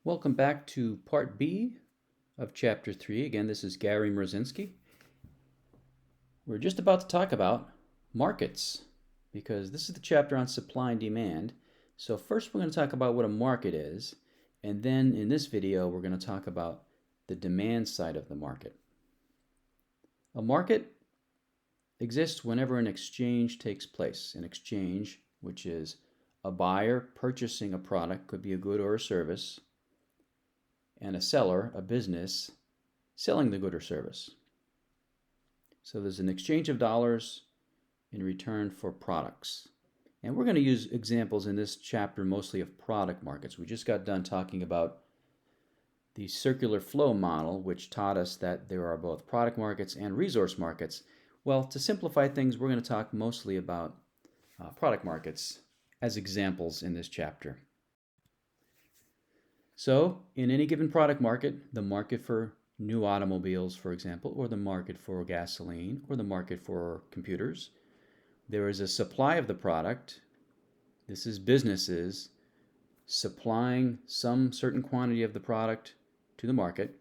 Welcome back to Part B of Chapter 3. Again, this is Gary Mrozinski. We're just about to talk about markets because this is the chapter on supply and demand. So first we're going to talk about what a market is, and then in this video we're going to talk about the demand side of the market. A market exists whenever an exchange takes place. An exchange, which is a buyer purchasing a product, could be a good or a service, and a seller, a business, selling the good or service. So there's an exchange of dollars in return for products. And we're going to use examples in this chapter mostly of product markets. We just got done talking about the circular flow model, which taught us that there are both product markets and resource markets. Well, to simplify things, we're going to talk mostly about product markets as examples in this chapter. So, in any given product market, the market for new automobiles, for example, or the market for gasoline, or the market for computers, there is a supply of the product. This is businesses supplying some certain quantity of the product to the market,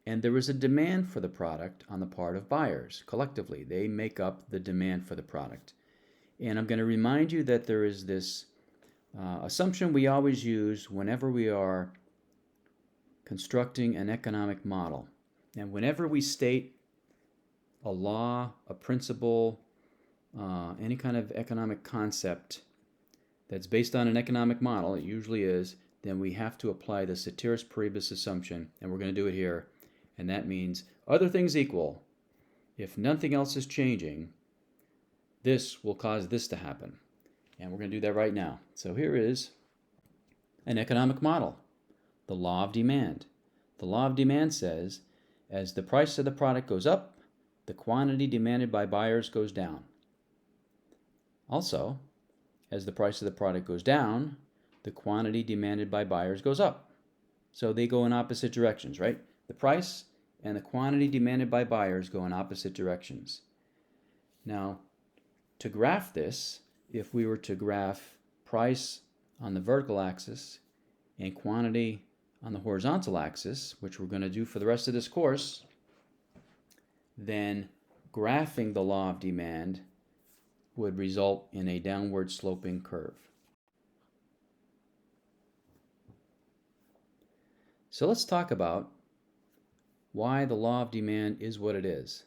and there is a demand for the product on the part of buyers. Collectively, they make up the demand for the product. And I'm going to remind you that there is this assumption we always use whenever we are constructing an economic model. And whenever we state a law, a principle, any kind of economic concept that's based on an economic model, it usually is, then we have to apply the ceteris paribus assumption, and we're going to do it here. And that means, other things equal, if nothing else is changing, this will cause this to happen. And we're going to do that right now. So here is an economic model. The law of demand. The law of demand says, as the price of the product goes up, the quantity demanded by buyers goes down. Also, as the price of the product goes down, the quantity demanded by buyers goes up. So they go in opposite directions, right? The price and the quantity demanded by buyers go in opposite directions. Now, to graph this, if we were to graph price on the vertical axis and quantity on the horizontal axis, which we're going to do for the rest of this course, then graphing the law of demand would result in a downward sloping curve. So let's talk about why the law of demand is what it is.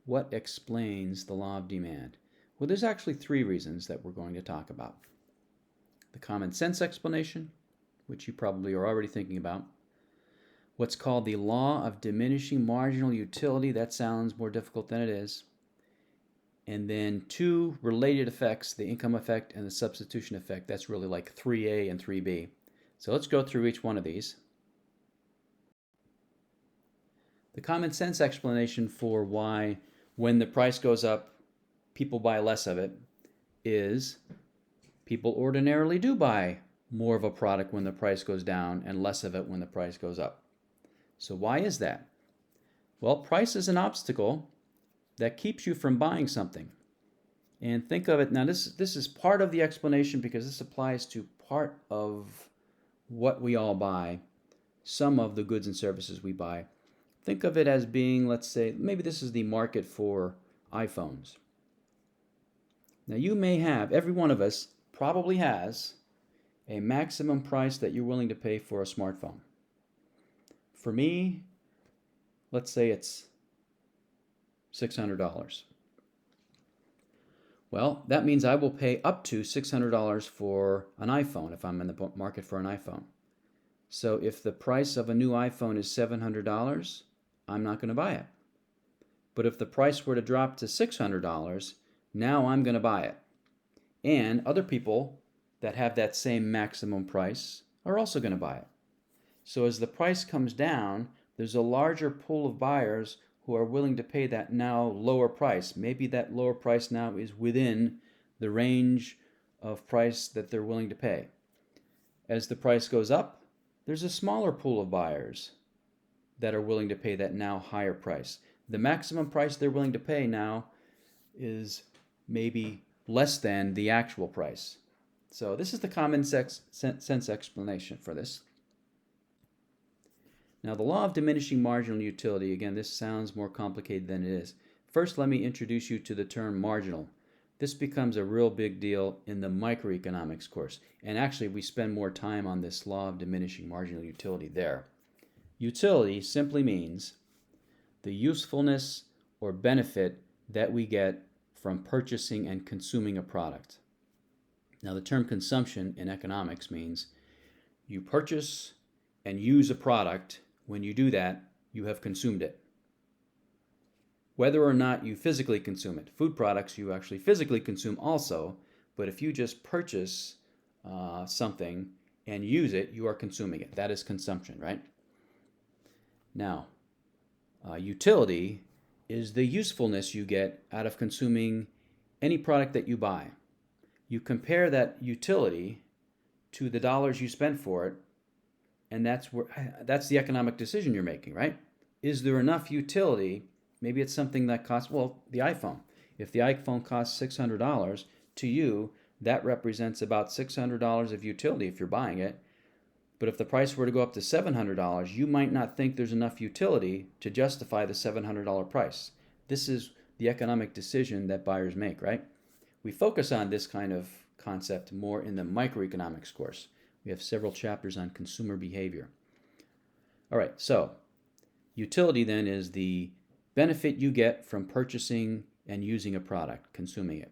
What explains the law of demand? Well, there's actually three reasons that we're going to talk about. The common sense explanation, which you probably are already thinking about. What's called the law of diminishing marginal utility. That sounds more difficult than it is. And then two related effects, the income effect and the substitution effect. That's really like 3A and 3B. So let's go through each one of these. The common sense explanation for why when the price goes up, people buy less of it is people ordinarily do buy more of a product when the price goes down and less of it when the price goes up. So why is that? Well, price is an obstacle that keeps you from buying something. And think of it, now this is part of the explanation because this applies to part of what we all buy, some of the goods and services we buy. Think of it as being, let's say, maybe this is the market for iPhones. Now you may have, every one of us probably has, a maximum price that you're willing to pay for a smartphone. For me, let's say it's $600. Well, that means I will pay up to $600 for an iPhone if I'm in the market for an iPhone. So if the price of a new iPhone is $700, I'm not going to buy it. But if the price were to drop to $600, now I'm going to buy it. And other people that have that same maximum price are also going to buy it. So as the price comes down, there's a larger pool of buyers who are willing to pay that now lower price. Maybe that lower price now is within the range of price that they're willing to pay. As the price goes up, there's a smaller pool of buyers that are willing to pay that now higher price. The maximum price they're willing to pay now is maybe less than the actual price. So this is the common sense explanation for this. Now, the law of diminishing marginal utility, again, this sounds more complicated than it is. First, let me introduce you to the term marginal. This becomes a real big deal in the microeconomics course. And actually, we spend more time on this law of diminishing marginal utility there. Utility simply means the usefulness or benefit that we get from purchasing and consuming a product. Now, the term consumption in economics means you purchase and use a product. When you do that, you have consumed it. Whether or not you physically consume it. Food products you actually physically consume also, but if you just purchase something and use it, you are consuming it. That is consumption, right? Now, utility is the usefulness you get out of consuming any product that you buy. You compare that utility to the dollars you spent for it, and that's the economic decision you're making, right? Is there enough utility? Maybe it's something that costs, well, the iPhone. If the iPhone costs $600, to you, that represents about $600 of utility if you're buying it. But if the price were to go up to $700, you might not think there's enough utility to justify the $700 price. This is the economic decision that buyers make, right? We focus on this kind of concept more in the microeconomics course. We have several chapters on consumer behavior. All right, so utility then is the benefit you get from purchasing and using a product, consuming it.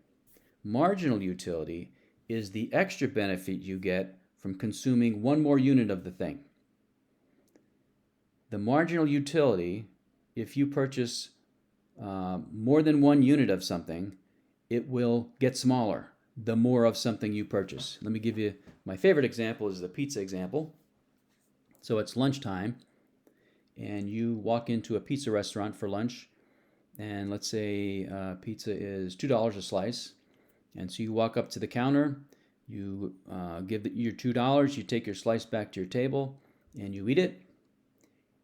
Marginal utility is the extra benefit you get from consuming one more unit of the thing. The marginal utility, if you purchase more than one unit of something, it will get smaller the more of something you purchase. Let me give you my favorite example is the pizza example. So it's lunchtime, and you walk into a pizza restaurant for lunch, and let's say pizza is $2 a slice. And so you walk up to the counter, you give your $2, you take your slice back to your table, and you eat it.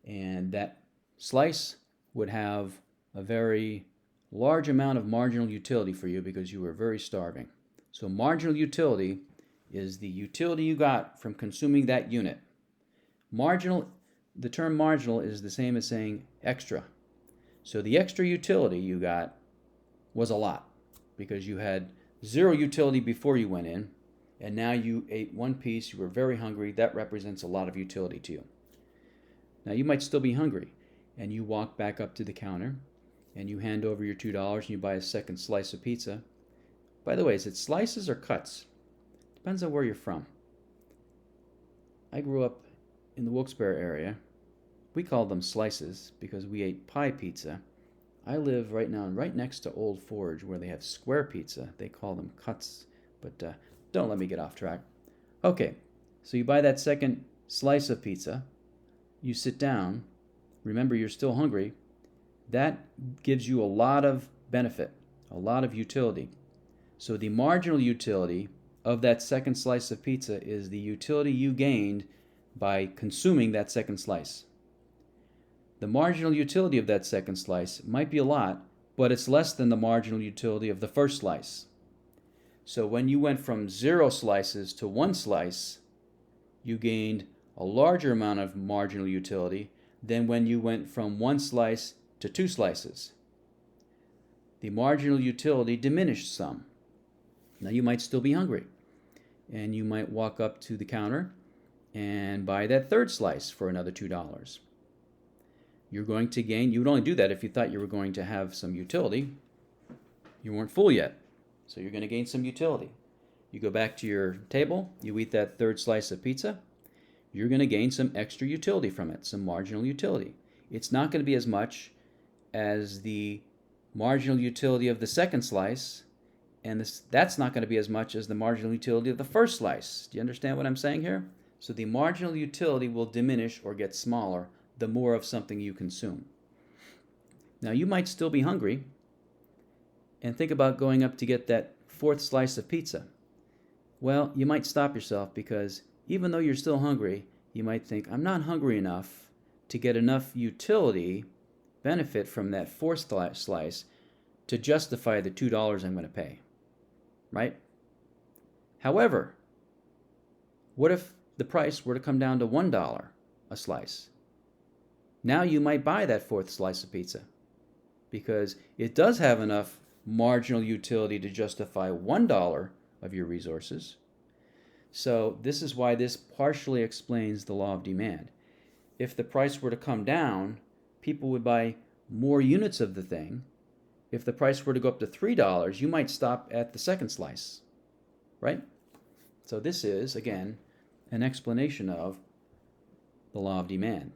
And that slice would have a very large amount of marginal utility for you because you were very starving. So marginal utility is the utility you got from consuming that unit. The term marginal is the same as saying extra. So the extra utility you got was a lot because you had zero utility before you went in, and now you ate one piece, you were very hungry. That represents a lot of utility to you. Now you might still be hungry, and you walk back up to the counter, and you hand over your $2, and you buy a second slice of pizza. By the way, is it slices or cuts? Depends on where you're from. I grew up in the Wilkes-Barre area. We called them slices because we ate pie pizza. I live right now right next to Old Forge where they have square pizza. They call them cuts, but don't let me get off track. Okay, so you buy that second slice of pizza. You sit down. Remember, you're still hungry. That gives you a lot of benefit, a lot of utility. So the marginal utility of that second slice of pizza is the utility you gained by consuming that second slice. The marginal utility of that second slice might be a lot, but it's less than the marginal utility of the first slice. So when you went from 0 slices to 1 slice, you gained a larger amount of marginal utility than when you went from 1 slice to 2 slices. The marginal utility diminished some. Now you might still be hungry, and you might walk up to the counter and buy that third slice for another $2. You're going to gain, you would only do that if you thought you were going to have some utility. You weren't full yet, so you're going to gain some utility. You go back to your table, you eat that third slice of pizza, you're going to gain some extra utility from it, some marginal utility. It's not going to be as much as the marginal utility of the second slice, and that's not going to be as much as the marginal utility of the first slice. Do you understand what I'm saying here? So the marginal utility will diminish or get smaller the more of something you consume. Now you might still be hungry and think about going up to get that fourth slice of pizza. Well, you might stop yourself because even though you're still hungry, you might think, I'm not hungry enough to get enough utility benefit from that fourth slice to justify the $2 I'm going to pay, right? However, what if the price were to come down to $1 a slice? now you might buy that fourth slice of pizza because it does have enough marginal utility to justify $1 of your resources. So this is why this partially explains the law of demand. If the price were to come down, people would buy more units of the thing. If the price were to go up to $3, you might stop at the second slice, right? So this is, again, an explanation of the law of demand.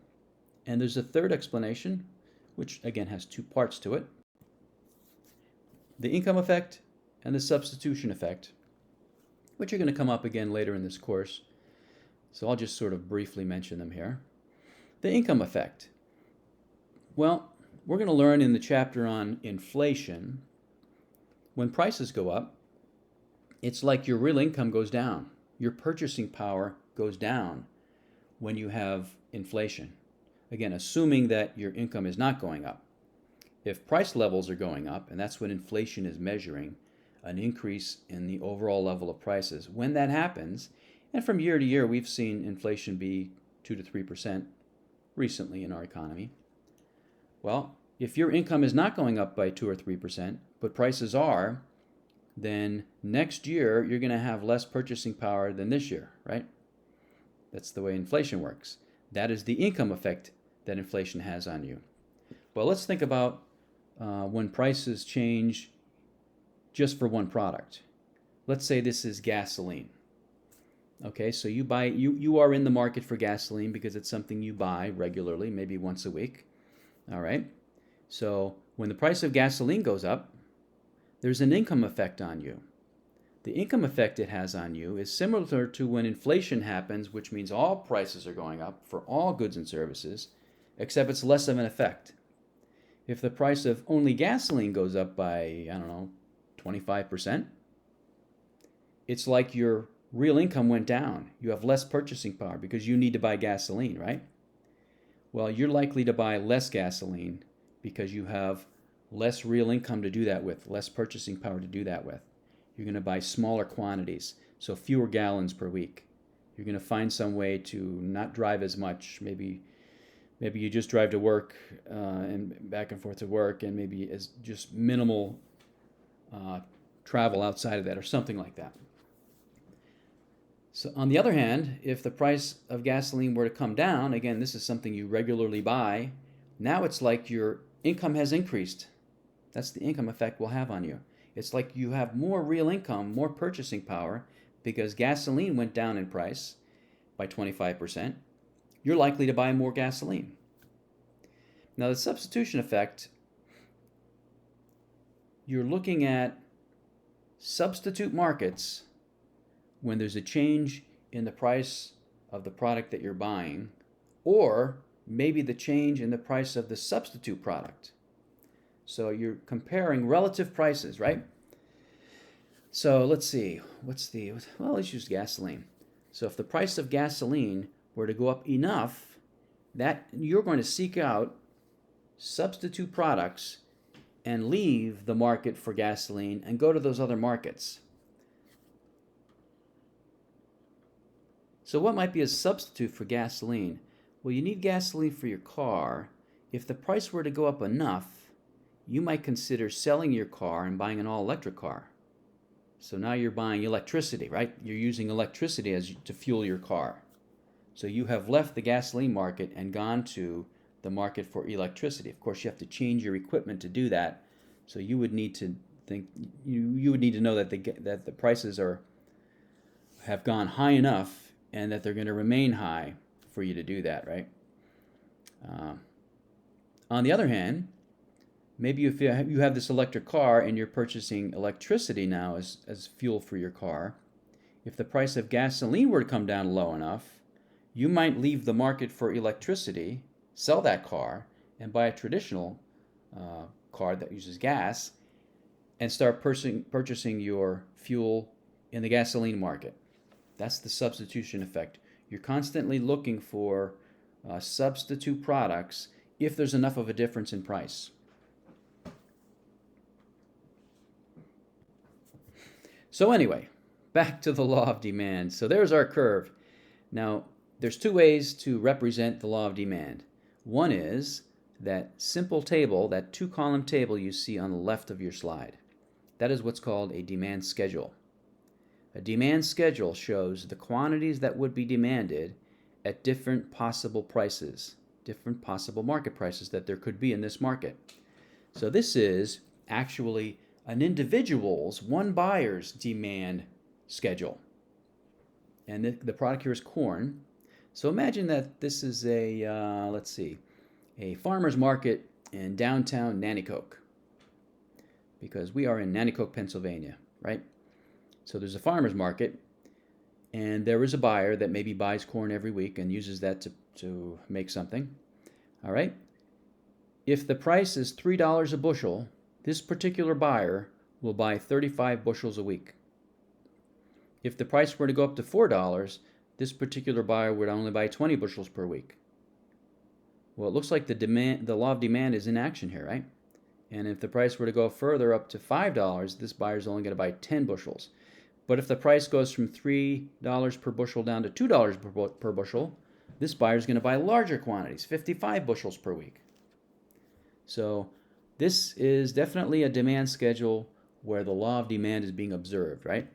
And there's a third explanation, which again has two parts to it. The income effect and the substitution effect, which are going to come up again later in this course. So I'll just sort of briefly mention them here. The income effect. Well, we're going to learn in the chapter on inflation, when prices go up, it's like your real income goes down. Your purchasing power goes down when you have inflation. Again, assuming that your income is not going up. If price levels are going up, and that's what inflation is measuring, an increase in the overall level of prices, when that happens, and from year to year we've seen inflation be 2 to 3% recently in our economy. Well, if your income is not going up by 2 or 3%, but prices are, then next year you're going to have less purchasing power than this year, right? That's the way inflation works. That is the income effect that inflation has on you. Well, let's think about when prices change just for one product. Let's say this is gasoline. Okay, so you are in the market for gasoline because it's something you buy regularly, maybe once a week. All right. So when the price of gasoline goes up, there's an income effect on you. The income effect it has on you is similar to when inflation happens, which means all prices are going up for all goods and services, except it's less of an effect. If the price of only gasoline goes up by, 25%, it's like your real income went down. You have less purchasing power because you need to buy gasoline, right? Well, you're likely to buy less gasoline because you have less real income to do that with, less purchasing power to do that with. You're going to buy smaller quantities, so fewer gallons per week. You're going to find some way to not drive as much. Maybe you just drive to work and back and forth to work, and maybe as just minimal travel outside of that or something like that. So on the other hand, if the price of gasoline were to come down, again, this is something you regularly buy, now it's like your income has increased. That's the income effect we'll have on you. It's like you have more real income, more purchasing power, because gasoline went down in price by 25%. You're likely to buy more gasoline. Now the substitution effect, you're looking at substitute markets when there's a change in the price of the product that you're buying, or maybe the change in the price of the substitute product. So you're comparing relative prices, right? So let's see, let's use gasoline. So if the price of gasoline were to go up enough, that you're going to seek out substitute products and leave the market for gasoline and go to those other markets. So what might be a substitute for gasoline? Well, you need gasoline for your car. If the price were to go up enough, you might consider selling your car and buying an all-electric car. So now you're buying electricity, right? You're using electricity to fuel your car. So you have left the gasoline market and gone to the market for electricity. Of course, you have to change your equipment to do that. So you would need to you would need to know that the prices have gone high enough and that they're going to remain high for you to do that, right? On the other hand, maybe if you have this electric car and you're purchasing electricity now as fuel for your car, if the price of gasoline were to come down low enough, you might leave the market for electricity, sell that car, and buy a traditional car that uses gas, and start purchasing your fuel in the gasoline market. That's the substitution effect. You're constantly looking for substitute products if there's enough of a difference in price. So anyway, back to the law of demand. So there's our curve. Now, there's two ways to represent the law of demand. One is that simple table, that two-column table you see on the left of your slide. That is what's called a demand schedule. A demand schedule shows the quantities that would be demanded at different possible prices, different possible market prices that there could be in this market. So this is actually an individual's, one buyer's demand schedule. And the product here is corn. So imagine that this is a, let's see, a farmer's market in downtown Nanticoke, because we are in Nanticoke, Pennsylvania, right? So there's a farmer's market, and there is a buyer that maybe buys corn every week and uses that to make something. All right? If the price is $3 a bushel, this particular buyer will buy 35 bushels a week. If the price were to go up to $4, this particular buyer would only buy 20 bushels per week. Well, it looks like the law of demand is in action here, right? And if the price were to go further up to $5, this buyer is only going to buy 10 bushels. But if the price goes from $3 per bushel down to $2 per bushel, this buyer is going to buy larger quantities, 55 bushels per week. So this is definitely a demand schedule where the law of demand is being observed, right?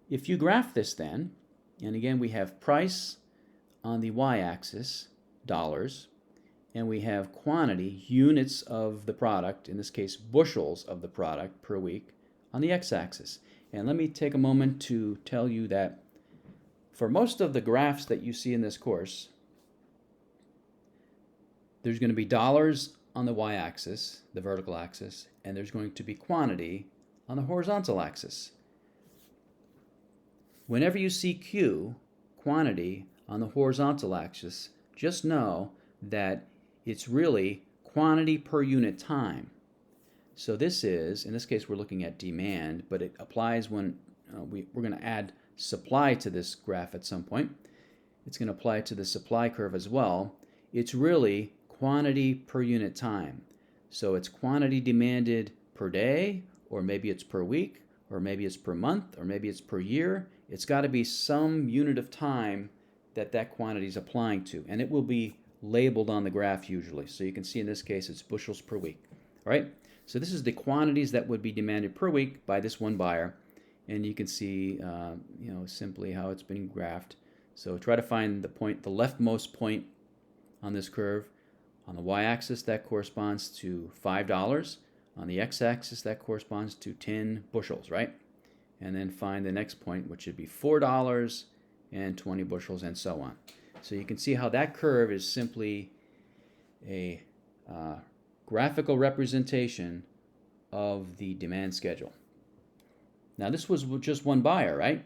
If you graph this then, and again we have price on the y-axis, dollars, and we have quantity, units of the product, in this case bushels of the product per week, on the x-axis. And let me take a moment to tell you that for most of the graphs that you see in this course, there's going to be dollars on the y-axis, the vertical axis, and there's going to be quantity on the horizontal axis. Whenever you see Q, quantity, on the horizontal axis, just know that it's really quantity per unit time. So this is, in this case we're looking at demand, but it applies when we're going to add supply to this graph at some point. It's going to apply to the supply curve as well. It's really quantity per unit time. So it's quantity demanded per day, or maybe it's per week, or maybe it's per month, or maybe it's per year. It's got to be some unit of time that that quantity is applying to, and it will be labeled on the graph usually. So you can see in this case it's bushels per week. All right? So this is the quantities that would be demanded per week by this one buyer, and you can see simply how it's been graphed. So try to find the point, the leftmost point on this curve. On the y-axis that corresponds to $5. On the x-axis that corresponds to 10 bushels, right? And then find the next point, which should be $4 and 20 bushels, and so on. So you can see how that curve is simply a graphical representation of the demand schedule. Now this was just one buyer, right?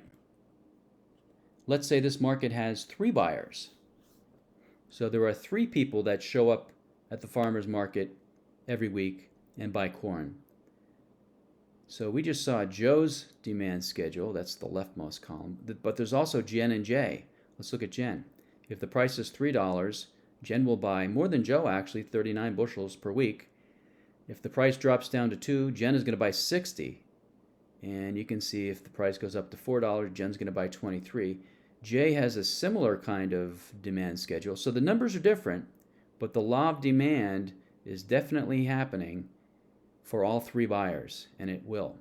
Let's say this market has 3 buyers. So there are 3 people that show up at the farmer's market every week and buy corn. So we just saw Joe's demand schedule, that's the leftmost column, but there's also Jen and Jay. Let's look at Jen. If the price is $3, Jen will buy more than Joe actually, 39 bushels per week. If the price drops down to 2, Jen is going to buy 60. And you can see if the price goes up to $4, Jen's going to buy 23. Jay has a similar kind of demand schedule. So the numbers are different, but the law of demand is definitely happening for all 3 buyers, and it will.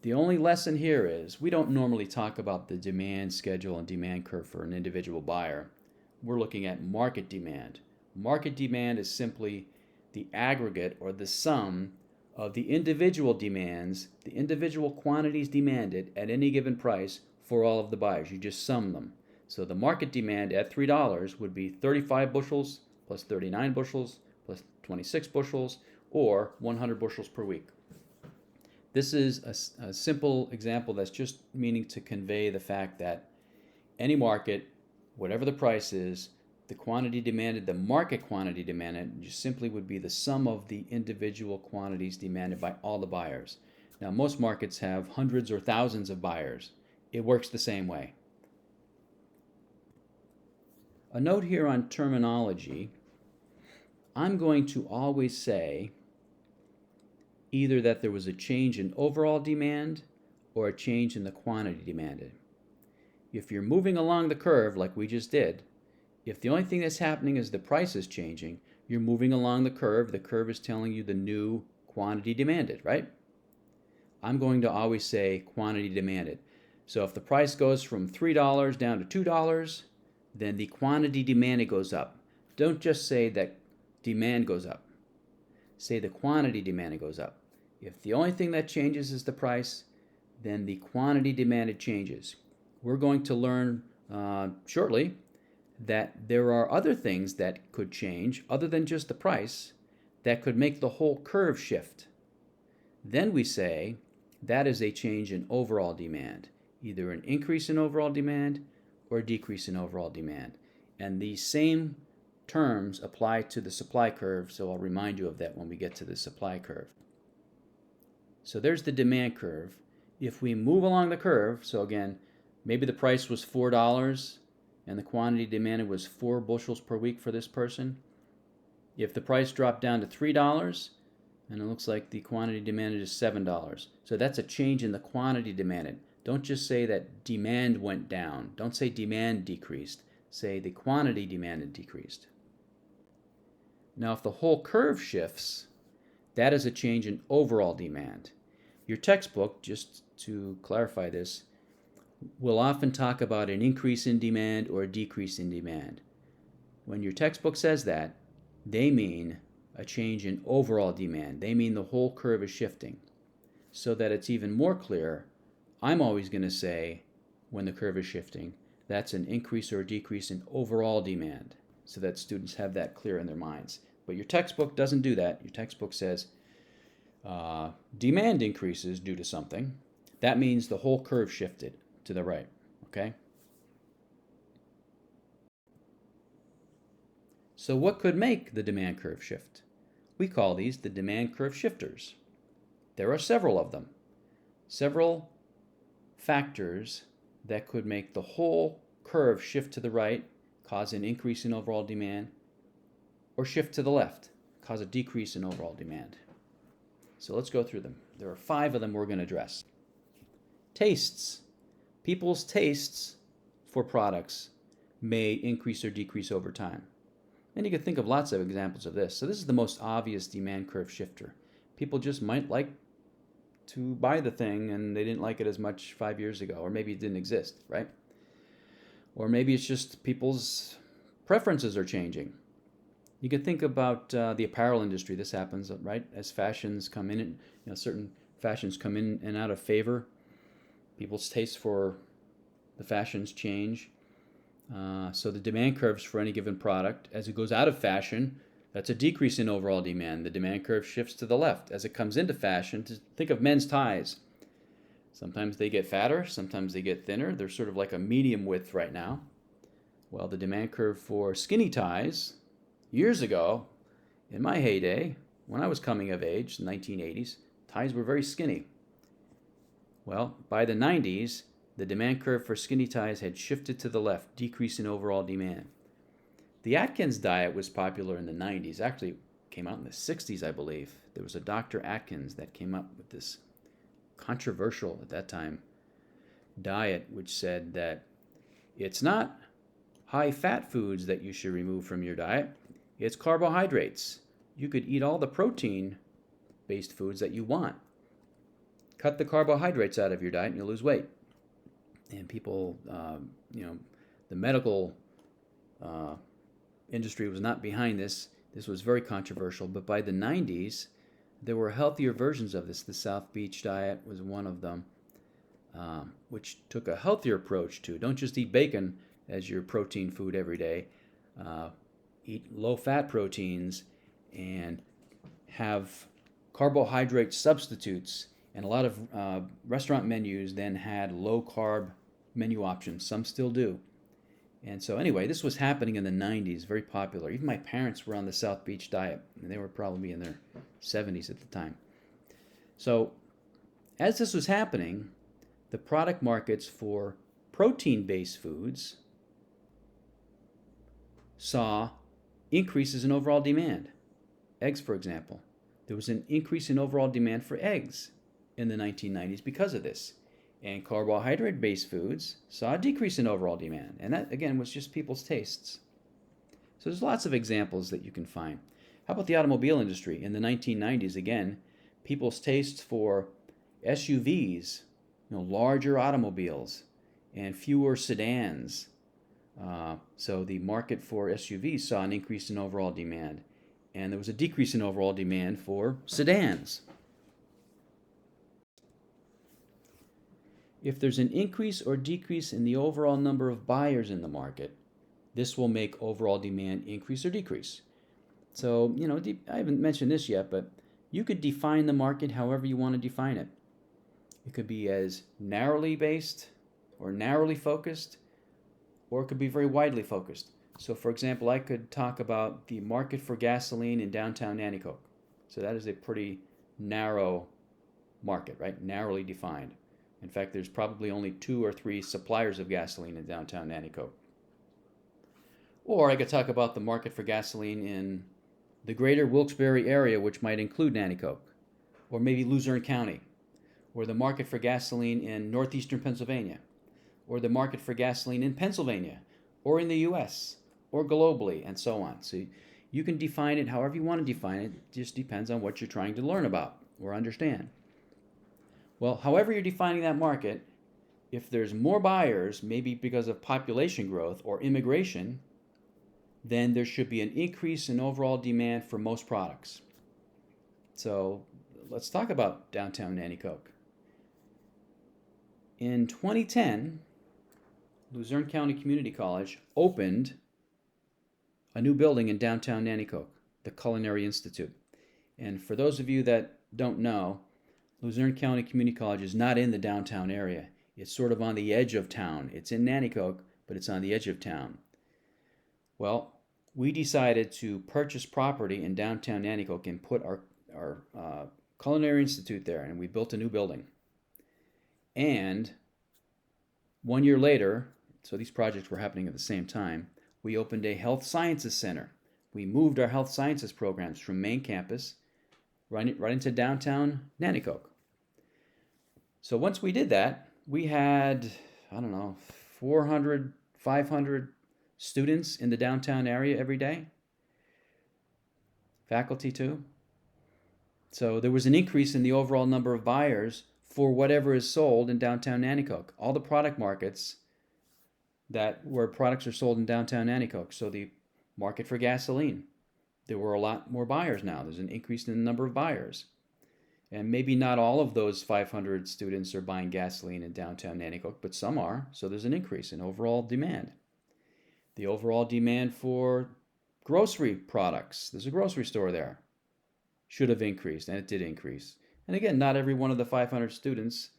The only lesson here is we don't normally talk about the demand schedule and demand curve for an individual buyer. We're looking at market demand. Market demand is simply the aggregate or the sum of the individual demands, the individual quantities demanded at any given price for all of the buyers. You just sum them. So the market demand at $3 would be 35 bushels plus 39 bushels plus 26 bushels, or 100 bushels per week. This is a simple example that's just meaning to convey the fact that any market, whatever the price is, the quantity demanded, the market quantity demanded, just simply would be the sum of the individual quantities demanded by all the buyers. Now, most markets have hundreds or thousands of buyers. It works the same way. A note here on terminology. I'm going to always say either that there was a change in overall demand or a change in the quantity demanded. If you're moving along the curve like we just did, If the only thing that's happening is the price is changing, you're moving along the curve. The curve is telling you the new quantity demanded, right? I'm going to always say quantity demanded. So if the price goes from $3 down to $2, then the quantity demanded goes up. Don't just say that demand goes up. Say the quantity demanded goes up. If the only thing that changes is the price, then the quantity demanded changes. We're going to learn shortly that there are other things that could change other than just the price that could make the whole curve shift. Then we say that is a change in overall demand, either an increase in overall demand or a decrease in overall demand. And these same terms apply to the supply curve, so I'll remind you of that when we get to the supply curve. So there's the demand curve. If we move along the curve, so again, maybe the price was $4 and the quantity demanded was 4 bushels per week for this person. If the price dropped down to $3, and it looks like the quantity demanded is $7. So that's a change in the quantity demanded. Don't just say that demand went down. Don't say demand decreased. Say the quantity demanded decreased. Now, if the whole curve shifts, that is a change in overall demand. Your textbook, just to clarify this, will often talk about an increase in demand or a decrease in demand. When your textbook says that, they mean a change in overall demand. They mean the whole curve is shifting. So that it's even more clear, I'm always going to say, when the curve is shifting, that's an increase or a decrease in overall demand, so that students have that clear in their minds. But your textbook doesn't do that. Your textbook says demand increases due to something. That means the whole curve shifted to the right, okay? So what could make the demand curve shift? We call these the demand curve shifters. There are several of them. Several factors that could make the whole curve shift to the right, cause an increase in overall demand, or shift to the left, cause a decrease in overall demand. So let's go through them. There are 5 of them we're going to address. Tastes. People's tastes for products may increase or decrease over time. And you can think of lots of examples of this. So this is the most obvious demand curve shifter. People just might like to buy the thing and they didn't like it as much 5 years ago, or maybe it didn't exist, right? Or maybe it's just people's preferences are changing. You can think about the apparel industry. This happens, right? As fashions come in, certain fashions come in and out of favor. People's tastes for the fashions change. So the demand curves for any given product, as it goes out of fashion, that's a decrease in overall demand. The demand curve shifts to the left. As it comes into fashion, think of men's ties. Sometimes they get fatter, sometimes they get thinner. They're sort of like a medium width right now. Well, the demand curve for skinny ties, years ago, in my heyday, when I was coming of age, the 1980s, ties were very skinny. Well, by the 90s, the demand curve for skinny ties had shifted to the left, decrease in overall demand. The Atkins diet was popular in the 90s. Actually, came out in the 60s, I believe. There was a Dr. Atkins that came up with this controversial, at that time, diet which said that it's not high-fat foods that you should remove from your diet. It's carbohydrates. You could eat all the protein-based foods that you want. Cut the carbohydrates out of your diet and you'll lose weight. And people, the medical industry was not behind this. This was very controversial. But by the 90s, there were healthier versions of this. The South Beach diet was one of them, which took a healthier approach to don't just eat bacon as your protein food every day. Eat low-fat proteins and have carbohydrate substitutes. And a lot of restaurant menus then had low-carb menu options. Some still do. And so anyway, this was happening in the 90s, very popular. Even my parents were on the South Beach diet, and they were probably in their 70s at the time. So as this was happening, the product markets for protein-based foods saw increases in overall demand. Eggs, for example. There was an increase in overall demand for eggs in the 1990s because of this. And carbohydrate-based foods saw a decrease in overall demand. And that, again, was just people's tastes. So there's lots of examples that you can find. How about the automobile industry? In the 1990s, again, people's tastes for SUVs, larger automobiles, and fewer sedans. So the market for SUVs saw an increase in overall demand, and there was a decrease in overall demand for sedans. If there's an increase or decrease in the overall number of buyers in the market, this will make overall demand increase or decrease. So, I haven't mentioned this yet, but you could define the market however you want to define it. It could be as narrowly based or narrowly focused, or it could be very widely focused. So, for example, I could talk about the market for gasoline in downtown Nanticoke. So that is a pretty narrow market, right? Narrowly defined. In fact, there's probably only 2 or 3 suppliers of gasoline in downtown Nanticoke. Or I could talk about the market for gasoline in the greater Wilkes-Barre area, which might include Nanticoke, or maybe Luzerne County, or the market for gasoline in northeastern Pennsylvania, or the market for gasoline in Pennsylvania, or in the US, or globally, and so on. So you can define it however you want to define it. It just depends on what you're trying to learn about or understand. Well, however you're defining that market, if there's more buyers, maybe because of population growth or immigration, then there should be an increase in overall demand for most products. So let's talk about downtown Nanticoke. In 2010, Luzerne County Community College opened a new building in downtown Nanticoke, the Culinary Institute. And for those of you that don't know, Luzerne County Community College is not in the downtown area. It's sort of on the edge of town. It's in Nanticoke, but it's on the edge of town. Well, we decided to purchase property in downtown Nanticoke and put our Culinary Institute there, and we built a new building. And 1 year later, so these projects were happening at the same time, we opened a health sciences center. We moved our health sciences programs from main campus right into downtown Nanticoke. So once we did that, we had, 400, 500 students in the downtown area every day. Faculty too. So there was an increase in the overall number of buyers for whatever is sold in downtown Nanticoke. All the product markets where products are sold in downtown Nanticoke. So the market for gasoline, there were a lot more buyers now. There's an increase in the number of buyers. And maybe not all of those 500 students are buying gasoline in downtown Nanticoke, but some are. So there's an increase in overall demand. The overall demand for grocery products, there's a grocery store there, should have increased, and it did increase. And again, not every one of the 500 students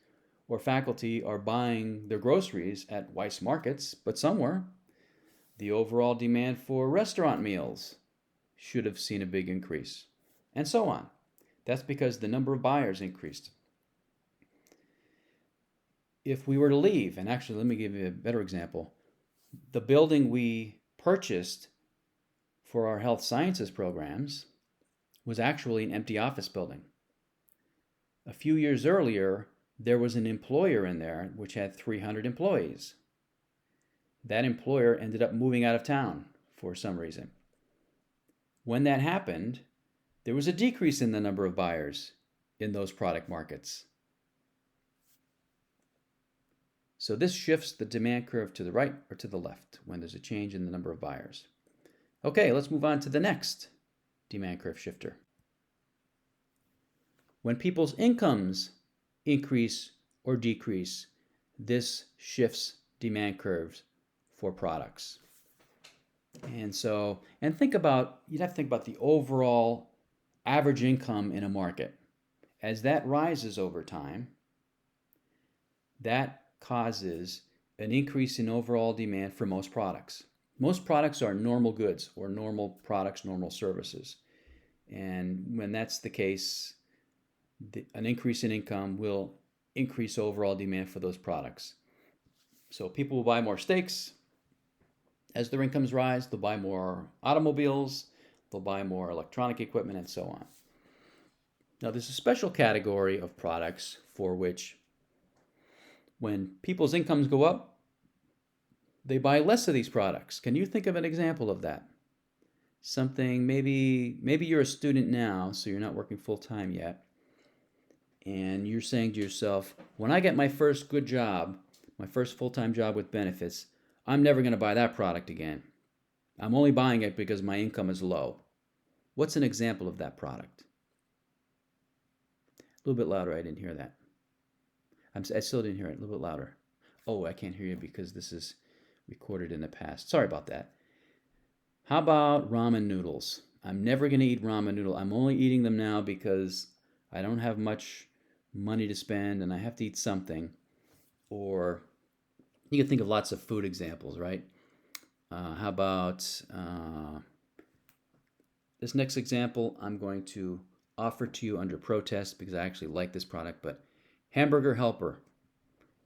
or faculty are buying their groceries at Weiss Markets, but some were. The overall demand for restaurant meals should have seen a big increase, and so on. That's because the number of buyers increased. If we were to leave, and actually let me give you a better example, the building we purchased for our health sciences programs was actually an empty office building. A few years earlier, there was an employer in there which had 300 employees. That employer ended up moving out of town for some reason. When that happened, there was a decrease in the number of buyers in those product markets. So this shifts the demand curve to the right or to the left when there's a change in the number of buyers. Okay, let's move on to the next demand curve shifter. When people's incomes increase or decrease, this shifts demand curves for products. You'd have to think about the overall average income in a market. As that rises over time, that causes an increase in overall demand for most products. Most products are normal goods or normal products, normal services. And when that's the case, an increase in income will increase overall demand for those products. So people will buy more steaks. As their incomes rise, they'll buy more automobiles, they'll buy more electronic equipment, and so on. Now, there's a special category of products for which when people's incomes go up, they buy less of these products. Can you think of an example of that? something, maybe you're a student now, so you're not working full time yet, and you're saying to yourself, when I get my first good job, my first full-time job with benefits, I'm never going to buy that product again. I'm only buying it because my income is low. What's an example of that product? A little bit louder. I didn't hear that. I still didn't hear it. A little bit louder. Oh, I can't hear you because this is recorded in the past. Sorry about that. How about ramen noodles? I'm never going to eat ramen noodle. I'm only eating them now because I don't have much money to spend and I have to eat something. Or you can think of lots of food examples, right? How about this next example I'm going to offer to you under protest because I actually like this product, but Hamburger Helper.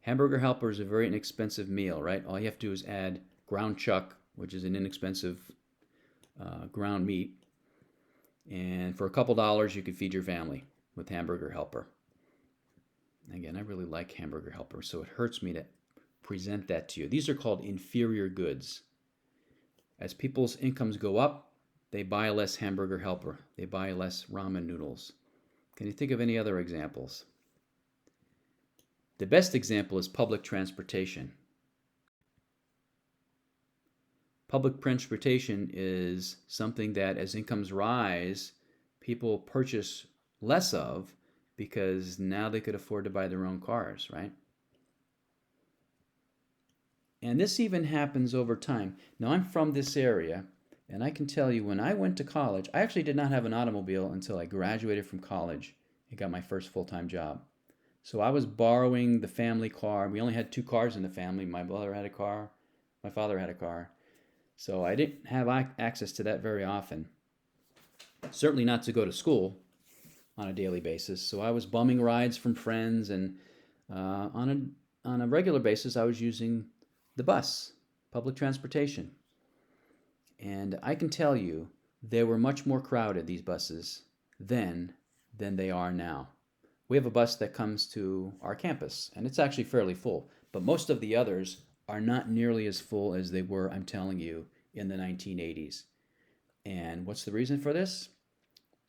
Hamburger Helper is a very inexpensive meal, right? All you have to do is add ground chuck, which is an inexpensive ground meat. And for a couple dollars, you can feed your family with Hamburger Helper. Again, I really like Hamburger Helper, so it hurts me to present that to you. These are called inferior goods. As people's incomes go up, they buy less Hamburger Helper. They buy less ramen noodles. Can you think of any other examples? The best example is public transportation. Public transportation is something that as incomes rise, people purchase less of because now they could afford to buy their own cars, right? And this even happens over time. Now, I'm from this area, and I can tell you when I went to college, I actually did not have an automobile until I graduated from college and got my first full-time job. So I was borrowing the family car. We only had 2 cars in the family. My brother had a car, my father had a car. So I didn't have access to that very often. Certainly not to go to school on a daily basis. So I was bumming rides from friends, and on a regular basis, I was using the bus, public transportation. And I can tell you, they were much more crowded, these buses, then than they are now. We have a bus that comes to our campus, and it's actually fairly full. But most of the others are not nearly as full as they were, I'm telling you, in the 1980s. And what's the reason for this?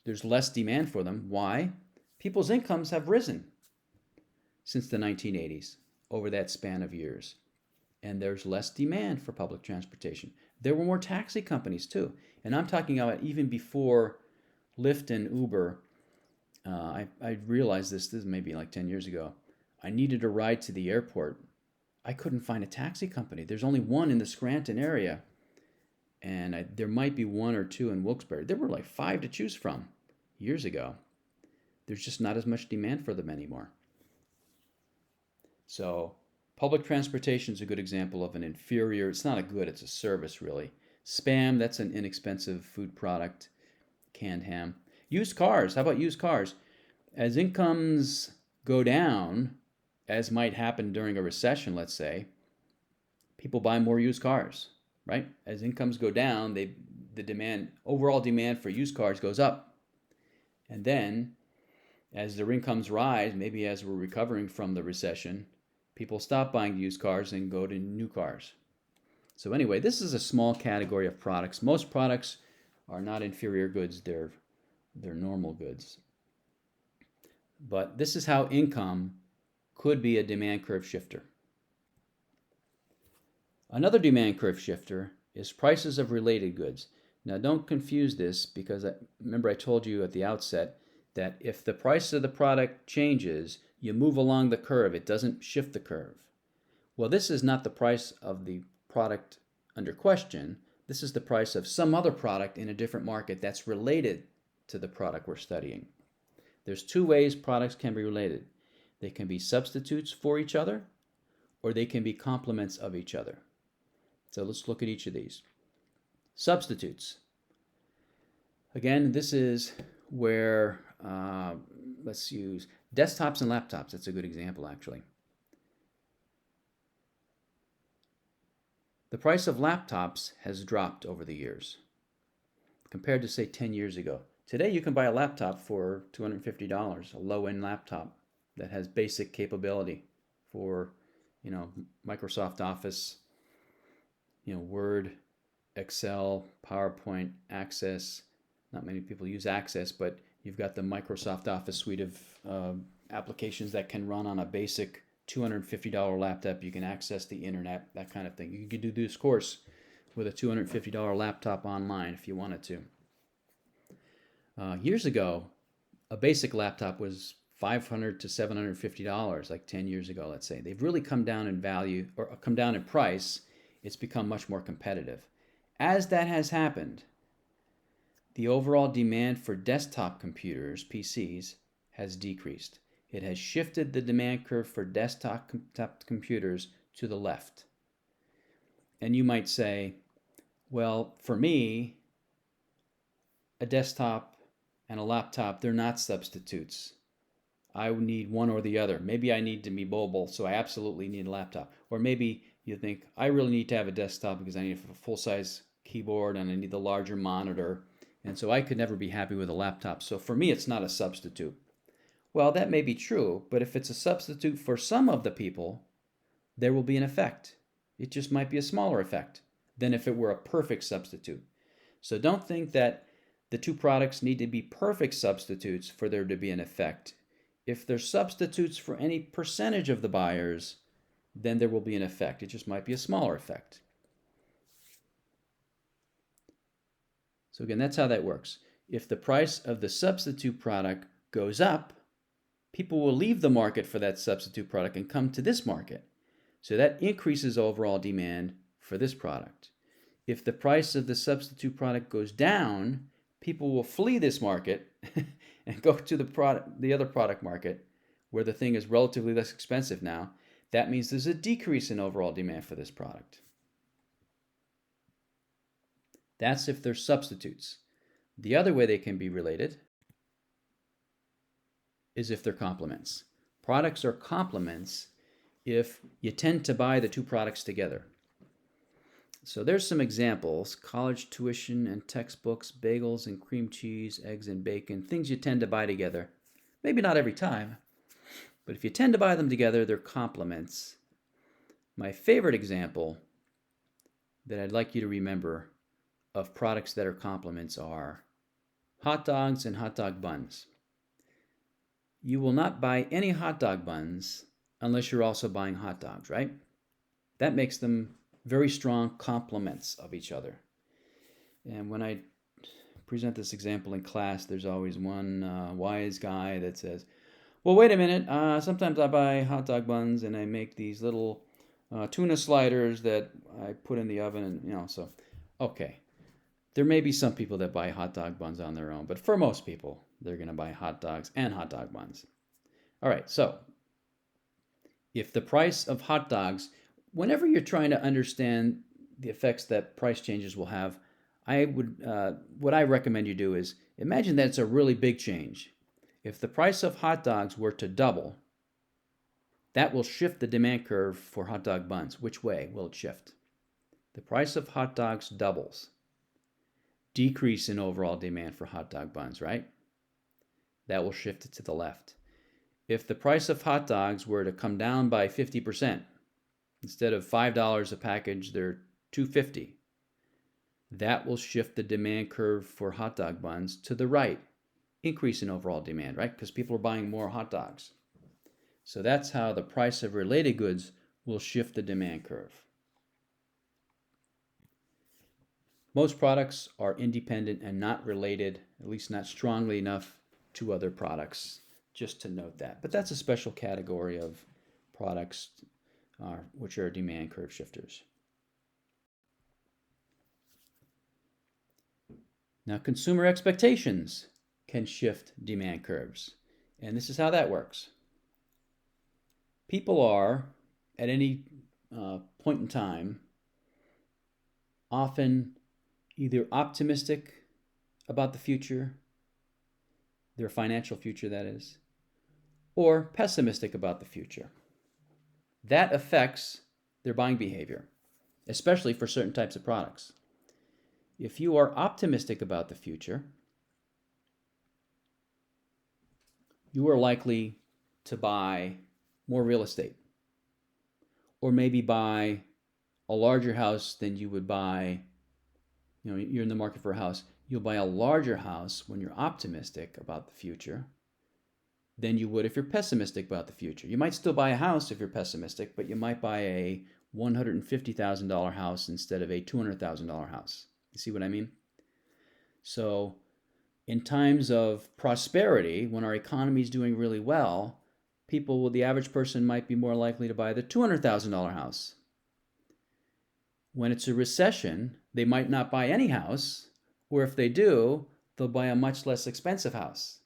There's less demand for them. Why? People's incomes have risen since the 1980s over that span of years. And there's less demand for public transportation. There were more taxi companies too. And I'm talking about even before Lyft and Uber. I realized this is maybe like 10 years ago. I needed a ride to the airport. I couldn't find a taxi company. There's only one in the Scranton area. And there might be 1 or 2 in Wilkes-Barre. There were like 5 to choose from years ago. There's just not as much demand for them anymore. So public transportation is a good example of an inferior, it's not a good, it's a service really. Spam, that's an inexpensive food product. Canned ham. Used cars, how about used cars? As incomes go down, as might happen during a recession, let's say, people buy more used cars, right? As incomes go down, the overall demand for used cars goes up. And then, as their incomes rise, maybe as we're recovering from the recession, people stop buying used cars and go to new cars. So anyway, this is a small category of products. Most products are not inferior goods, they're normal goods. But this is how income could be a demand curve shifter. Another demand curve shifter is prices of related goods. Now don't confuse this because remember I told you at the outset that if the price of the product changes, you move along the curve. It doesn't shift the curve. Well, this is not the price of the product under question. This is the price of some other product in a different market that's related to the product we're studying. There's 2 ways products can be related. They can be substitutes for each other, or they can be complements of each other. So let's look at each of these. Substitutes. Again, this is where, let's use desktops and laptops. That's a good example, actually. The price of laptops has dropped over the years compared to, say, 10 years ago. Today, you can buy a laptop for $250, a low-end laptop that has basic capability for, Microsoft Office, Word, Excel, PowerPoint, Access. Not many people use Access, but you've got the Microsoft Office suite of applications that can run on a basic $250 laptop. You can access the internet, that kind of thing. You could do this course with a $250 laptop online if you wanted to. Years ago, a basic laptop was $500 to $750, like 10 years ago, let's say. They've really come down in value, or come down in price. It's become much more competitive. As that has happened, the overall demand for desktop computers, PCs, has decreased. It has shifted the demand curve for desktop computers to the left. And you might say, well, for me, a desktop and a laptop, they're not substitutes. I need one or the other. Maybe I need to be mobile, so I absolutely need a laptop. Or maybe you think, I really need to have a desktop because I need a full-size keyboard and I need the larger monitor. And so I could never be happy with a laptop. So for me, it's not a substitute. Well, that may be true, but if it's a substitute for some of the people, there will be an effect. It just might be a smaller effect than if it were a perfect substitute. So don't think that the two products need to be perfect substitutes for there to be an effect. If they're substitutes for any percentage of the buyers, then there will be an effect. It just might be a smaller effect. So again, that's how that works. If the price of the substitute product goes up, people will leave the market for that substitute product and come to this market. So that increases overall demand for this product. If the price of the substitute product goes down, people will flee this market and go to the other product market where the thing is relatively less expensive now. That means there's a decrease in overall demand for this product. That's if they're substitutes. The other way they can be related is if they're complements. Products are complements if you tend to buy the two products together. So there's some examples: college tuition and textbooks, bagels and cream cheese, eggs and bacon, things you tend to buy together. Maybe not every time, but if you tend to buy them together, they're complements. My favorite example that I'd like you to remember of products that are complements are hot dogs and hot dog buns. You will not buy any hot dog buns unless you're also buying hot dogs, right? That makes them very strong complements of each other. And when I present this example in class, there's always one wise guy that says, well, wait a minute, sometimes I buy hot dog buns and I make these little tuna sliders that I put in the oven, and so, okay. There may be some people that buy hot dog buns on their own, but for most people, they're going to buy hot dogs and hot dog buns. All right, so if the price of hot dogs, whenever you're trying to understand the effects that price changes will have, what I recommend you do is imagine that it's a really big change. If the price of hot dogs were to double, that will shift the demand curve for hot dog buns. Which way will it shift? The price of hot dogs doubles. Decrease in overall demand for hot dog buns, right? That will shift it to the left. If the price of hot dogs were to come down by 50%, instead of $5 a package, they're $2.50. That will shift the demand curve for hot dog buns to the right. Increase in overall demand, right? Because people are buying more hot dogs. So that's how the price of related goods will shift the demand curve. Most products are independent and not related, at least not strongly enough to other products, just to note that. But that's a special category of products which are demand curve shifters. Now, consumer expectations can shift demand curves. And this is how that works. People are, at any point in time, often either optimistic about the future, their financial future that is, or pessimistic about the future. That affects their buying behavior, especially for certain types of products. If you are optimistic about the future, you are likely to buy more real estate, or maybe buy a larger house than you would buy you're in the market for a house, you'll buy a larger house when you're optimistic about the future than you would if you're pessimistic about the future. You might still buy a house if you're pessimistic, but you might buy a $150,000 house instead of a $200,000 house. You see what I mean? So in times of prosperity, when our economy is doing really well, the average person might be more likely to buy the $200,000 house. When it's a recession, they might not buy any house, or if they do, they'll buy a much less expensive house.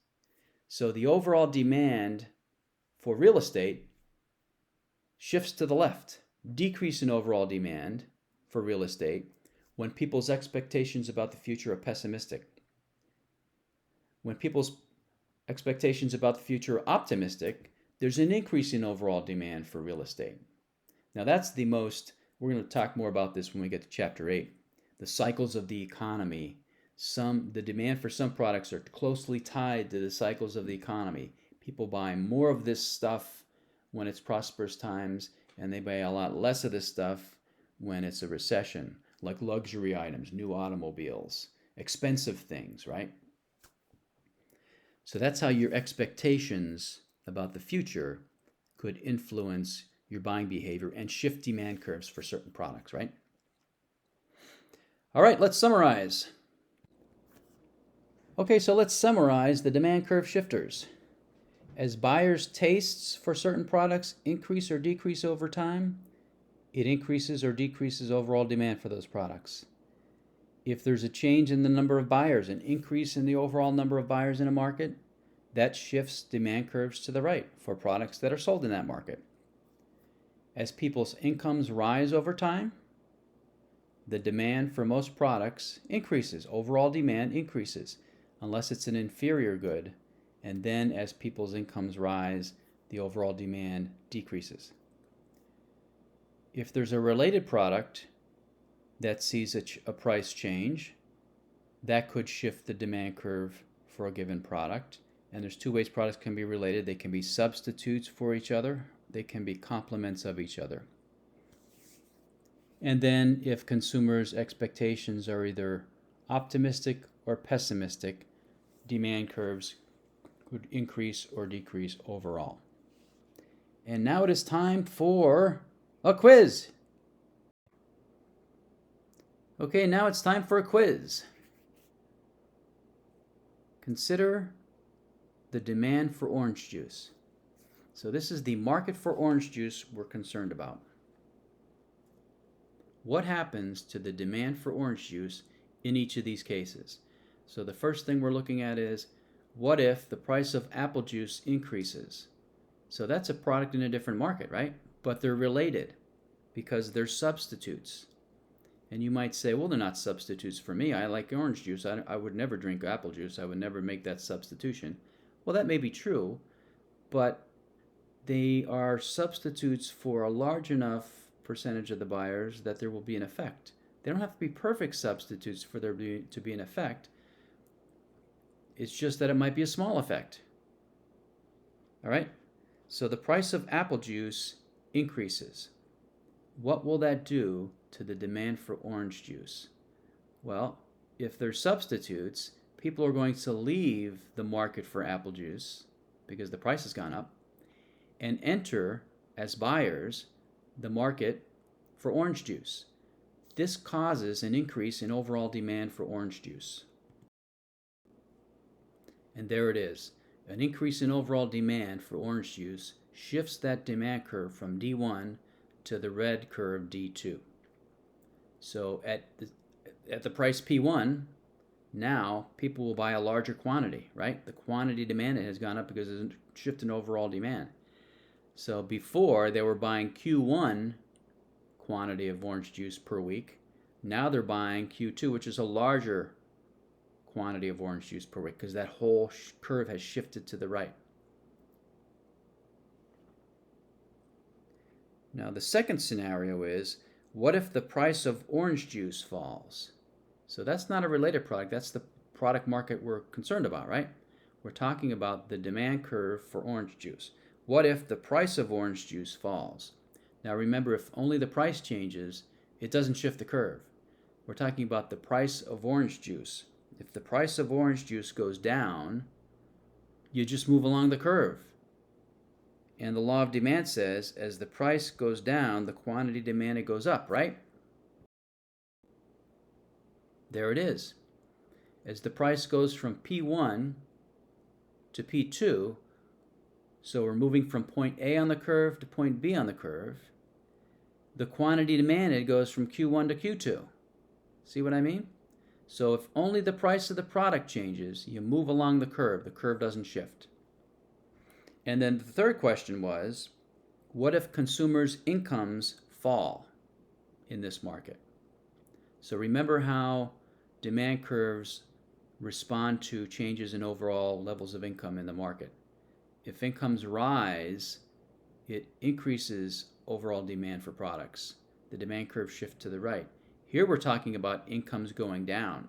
So the overall demand for real estate shifts to the left, decrease in overall demand for real estate when people's expectations about the future are pessimistic. When people's expectations about the future are optimistic, there's an increase in overall demand for real estate. Now we're going to talk more about this when we get to chapter 8. The cycles of the economy. The demand for some products are closely tied to the cycles of the economy. People buy more of this stuff when it's prosperous times, and they buy a lot less of this stuff when it's a recession, like luxury items, new automobiles, expensive things, right? So that's how your expectations about the future could influence your buying behavior and shift demand curves for certain products, right? All right, let's summarize. Okay, so let's summarize the demand curve shifters. As buyers' tastes for certain products increase or decrease over time, it increases or decreases overall demand for those products. If there's a change in the number of buyers, an increase in the overall number of buyers in a market, that shifts demand curves to the right for products that are sold in that market. As people's incomes rise over time, the demand for most products increases. Overall demand increases, unless it's an inferior good. And then as people's incomes rise, the overall demand decreases. If there's a related product that sees a price change, that could shift the demand curve for a given product. And there's two ways products can be related. They can be substitutes for each other. They can be complements of each other. And then if consumers' expectations are either optimistic or pessimistic, demand curves could increase or decrease overall. And now it is time for a quiz. Okay, now it's time for a quiz. Consider the demand for orange juice. So this is the market for orange juice we're concerned about. What happens to the demand for orange juice in each of these cases? So the first thing we're looking at is, what if the price of apple juice increases? So that's a product in a different market, right? But they're related because they're substitutes. And you might say, well, they're not substitutes for me. I like orange juice. I would never drink apple juice. I would never make that substitution. Well, that may be true, but they are substitutes for a large enough percentage of the buyers that there will be an effect. They don't have to be perfect substitutes for there to be an effect. It's just that it might be a small effect. All right? So the price of apple juice increases. What will that do to the demand for orange juice? Well, if they're substitutes, people are going to leave the market for apple juice because the price has gone up and enter as buyers the market for orange juice. This causes an increase in overall demand for orange juice. And there it is. An increase in overall demand for orange juice shifts that demand curve from D1 to the red curve D2. So at the price P1, now people will buy a larger quantity, right? The quantity demanded has gone up because there's a shift in overall demand. So before they were buying Q1 quantity of orange juice per week. Now they're buying Q2, which is a larger quantity of orange juice per week because that whole curve has shifted to the right. Now the second scenario is, what if the price of orange juice falls? So that's not a related product. That's the product market we're concerned about, right? We're talking about the demand curve for orange juice. What if the price of orange juice falls? Now remember, if only the price changes, it doesn't shift the curve. We're talking about the price of orange juice. If the price of orange juice goes down, you just move along the curve. And the law of demand says, as the price goes down, the quantity demanded goes up, right? There it is. As the price goes from P1 to P2, so we're moving from point A on the curve to point B on the curve, the quantity demanded goes from Q1 to Q2. See what I mean? So if only the price of the product changes, you move along the curve doesn't shift. And then the third question was, what if consumers' incomes fall in this market? So remember how demand curves respond to changes in overall levels of income in the market. If incomes rise, it increases overall demand for products. The demand curve shifts to the right. Here we're talking about incomes going down.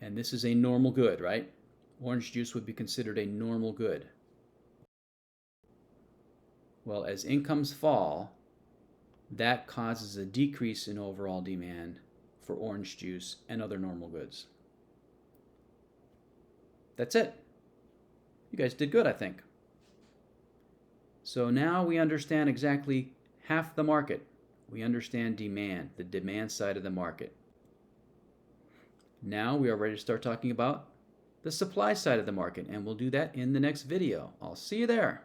And this is a normal good, right? Orange juice would be considered a normal good. Well, as incomes fall, that causes a decrease in overall demand for orange juice and other normal goods. That's it. You guys did good, I think. So now we understand exactly half the market. We understand demand, the demand side of the market. Now we are ready to start talking about the supply side of the market, and we'll do that in the next video. I'll see you there.